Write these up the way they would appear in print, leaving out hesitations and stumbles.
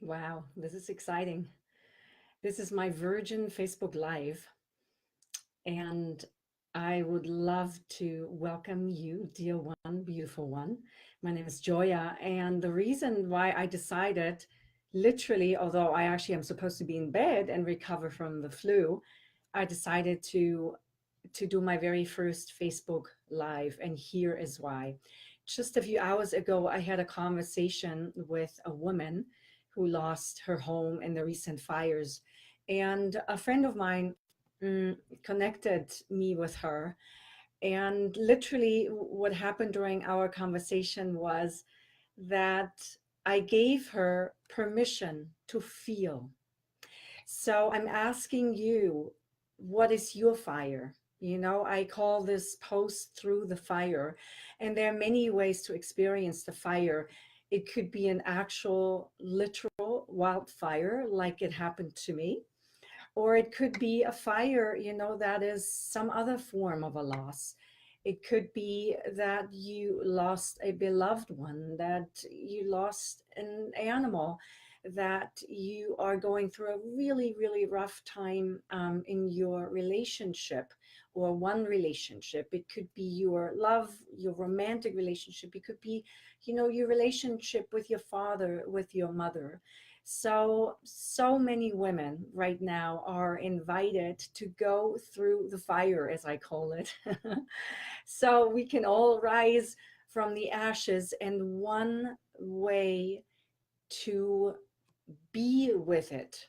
Wow, this is exciting. This is my Virgin Facebook Live, and I would love to welcome you, dear one, beautiful one. My name is Joya, and the reason why I decided, literally, although I actually am supposed to be in bed and recover from the flu, I decided to do my very first Facebook Live, and here is why. Just a few hours ago, I had a conversation with a woman who lost her home in the recent fires. And a friend of mine connected me with her. And literally, what happened during our conversation was that I gave her permission to feel. So I'm asking you, what is your fire? I call this post through the fire. And there are many ways to experience the fire. It could be an actual literal wildfire, like it happened to me, or it could be a fire, that is some other form of a loss. It could be that you lost a beloved one, that you lost an animal, that you are going through a really, really rough time in your relationship or one relationship. It could be your love, your romantic relationship. It could be, your relationship with your father, with your mother. So many women right now are invited to go through the fire, as I call it. So we can all rise from the ashes. And one way to be with it,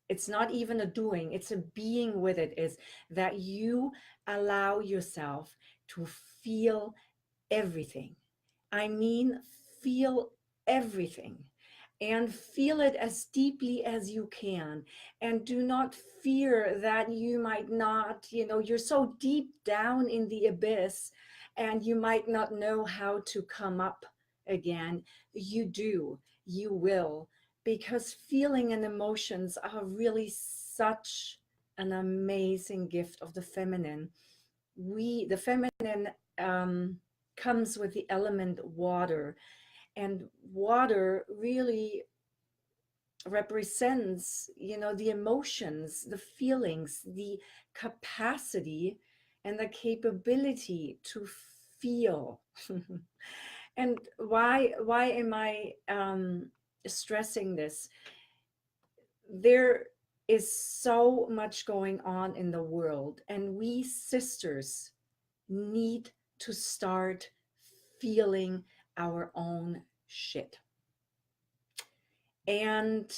it's not even a doing, it's a being with it, is that you allow yourself to feel everything. I mean, feel everything, and feel it as deeply as you can. And do not fear that you might not, you're so deep down in the abyss and you might not know how to come up again. You do, you will, because feeling and emotions are really such an amazing gift of the feminine. The feminine um, comes with the element water, and water really represents, the emotions, the feelings, the capacity and the capability to feel. And why am I stressing this? There is so much going on in the world, and we sisters need to start feeling our own shit. And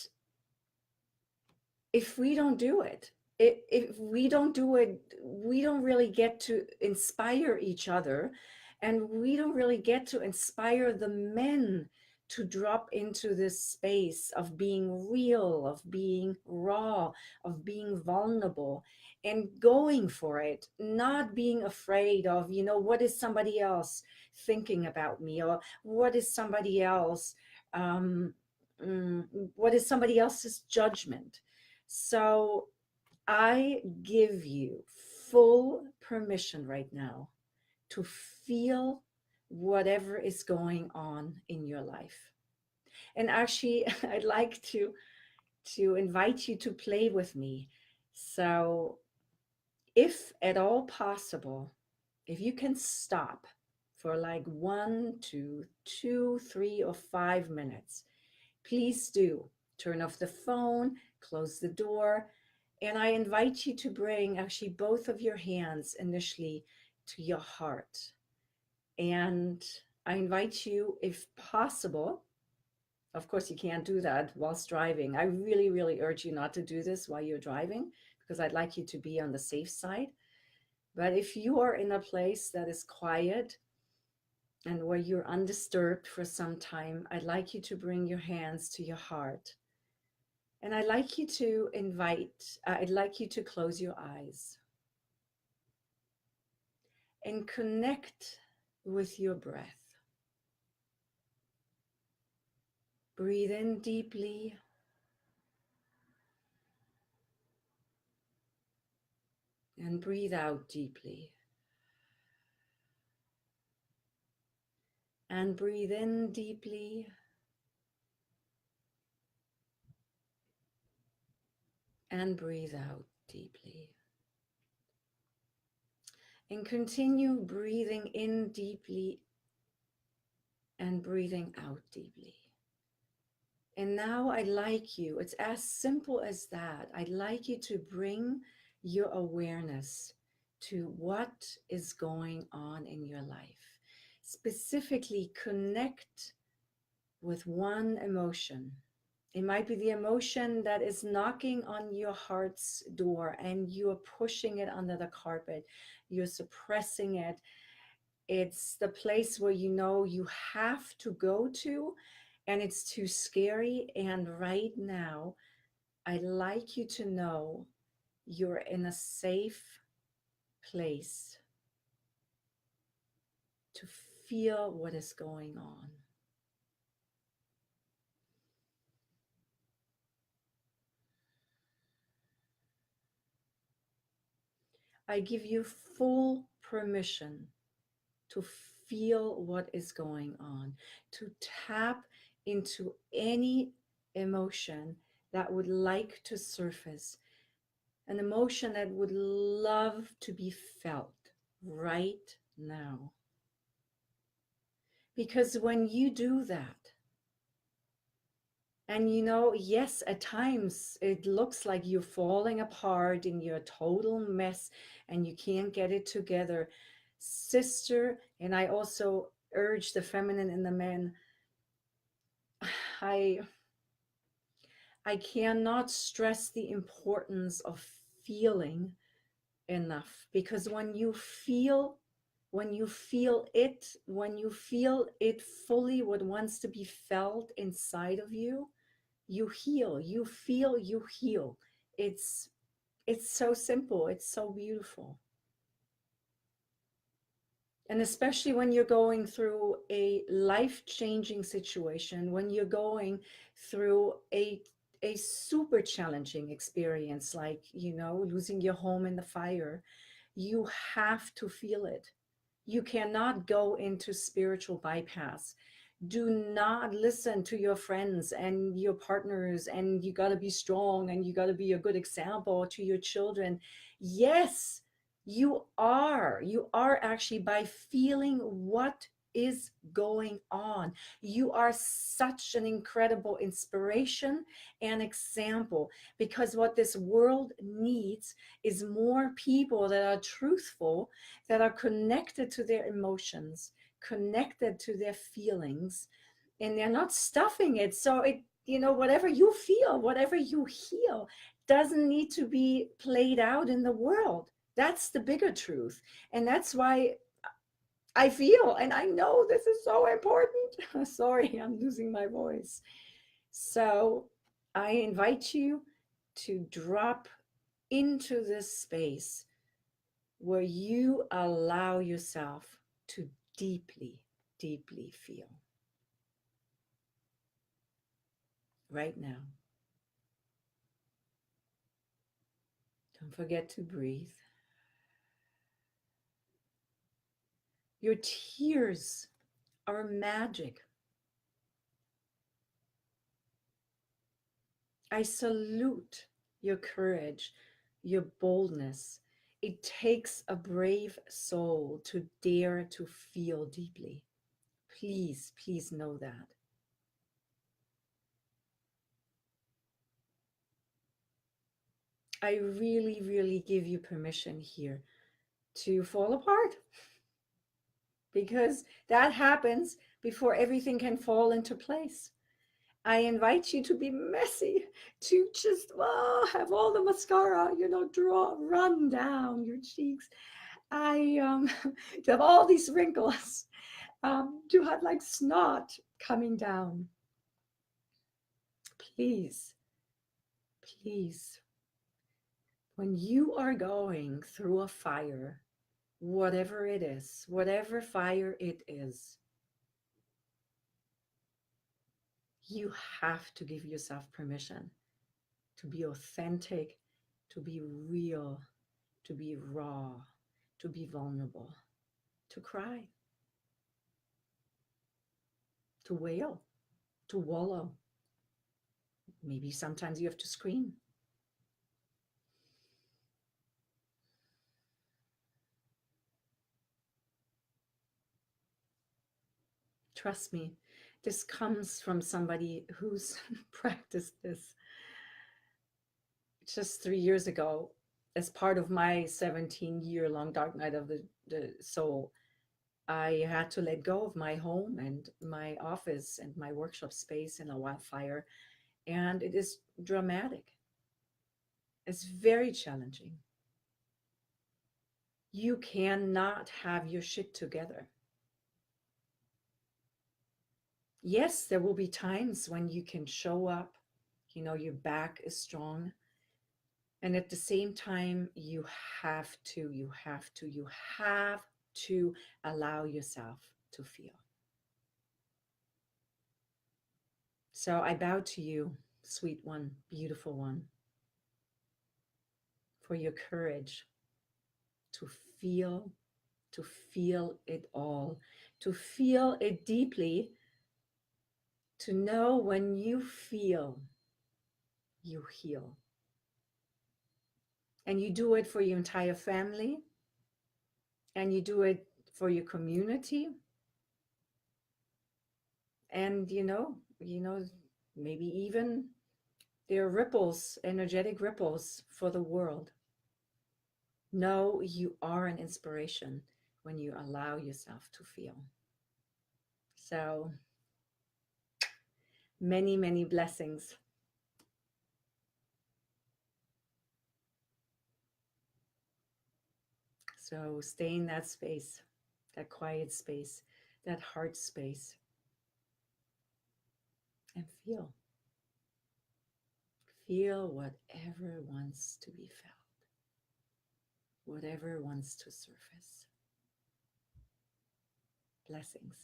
if we don't do it, if we don't do it, we don't really get to inspire each other, and we don't really get to inspire the men to drop into this space of being real, of being raw, of being vulnerable, and going for it, not being afraid of, what is somebody else thinking about me, or what is somebody else, um, what is somebody else's judgment. So I give you full permission right now to feel whatever is going on in your life. And actually, I'd like to invite you to play with me. So if at all possible, if you can stop for like 1 to 2, 3, or 5 minutes, please do. Turn off the phone, close the door, and I invite you to bring actually both of your hands initially to your heart. And I invite you, if possible, of course, you can't do that whilst driving. I really, really urge you not to do this while you're driving, because I'd like you to be on the safe side. But if you are in a place that is quiet and where you're undisturbed for some time, I'd like you to bring your hands to your heart. And I'd like you to close your eyes and connect with your breath. Breathe in deeply and breathe out deeply. And breathe in deeply and breathe out deeply. And continue breathing in deeply and breathing out deeply. And now I'd like you, it's as simple as that. I'd like you to bring your awareness to what is going on in your life. Specifically, connect with one emotion. It might be the emotion that is knocking on your heart's door and you're pushing it under the carpet. You're suppressing it. It's the place where you know you have to go to and it's too scary. And right now, I'd like you to know you're in a safe place to feel what is going on. I give you full permission to feel what is going on, to tap into any emotion that would like to surface, an emotion that would love to be felt right now. Because when you do that, and you know, yes, at times it looks like you're falling apart and you're a total mess and you can't get it together. Sister, and I also urge the feminine and the men, I I cannot stress the importance of feeling enough, because when you feel it fully, what wants to be felt inside of you, you heal. You feel, you heal. It's so simple, it's so beautiful. And especially when you're going through a life-changing situation, when you're going through a super challenging experience, like, you know, losing your home in the fire, you have to feel it. You cannot go into spiritual bypass. Do not listen to your friends and your partners, and you got to be strong and you got to be a good example to your children. Yes, you are actually, by feeling what is going on, you are such an incredible inspiration and example, because what this world needs is more people that are truthful, that are connected to their emotions, connected to their feelings, and they're not stuffing it. So it, you know, whatever you feel, whatever you heal, doesn't need to be played out in the world. That's the bigger truth. And that's why I feel, and I know this is so important. Sorry, I'm losing my voice. So I invite you to drop into this space where you allow yourself to deeply, deeply feel right now. Don't forget to breathe. Your tears are magic. I salute your courage, your boldness. It takes a brave soul to dare to feel deeply. Please, please know that. I really, really give you permission here to fall apart, because that happens before everything can fall into place. I invite you to be messy, to just have all the mascara, you know, run down your cheeks. To have all these wrinkles, to have like snot coming down. Please, please, when you are going through a fire, whatever it is, whatever fire it is, you have to give yourself permission to be authentic, to be real, to be raw, to be vulnerable, to cry, to wail, to wallow. Maybe sometimes you have to scream. Trust me, this comes from somebody who's practiced this just 3 years ago as part of my 17-year-long dark night of the soul. I had to let go of my home and my office and my workshop space in a wildfire. And it is dramatic. It's very challenging. You cannot have your shit together. Yes, there will be times when you can show up, your back is strong. And at the same time, you have to allow yourself to feel. So I bow to you, sweet one, beautiful one, for your courage to feel, to feel it all, to feel it deeply, to know when you feel, you heal. And you do it for your entire family, and you do it for your community. And maybe even there are ripples, energetic ripples for the world. Know you are an inspiration when you allow yourself to feel. So many, many blessings. So stay in that space, that quiet space, that heart space, and feel. Feel whatever wants to be felt, whatever wants to surface. Blessings.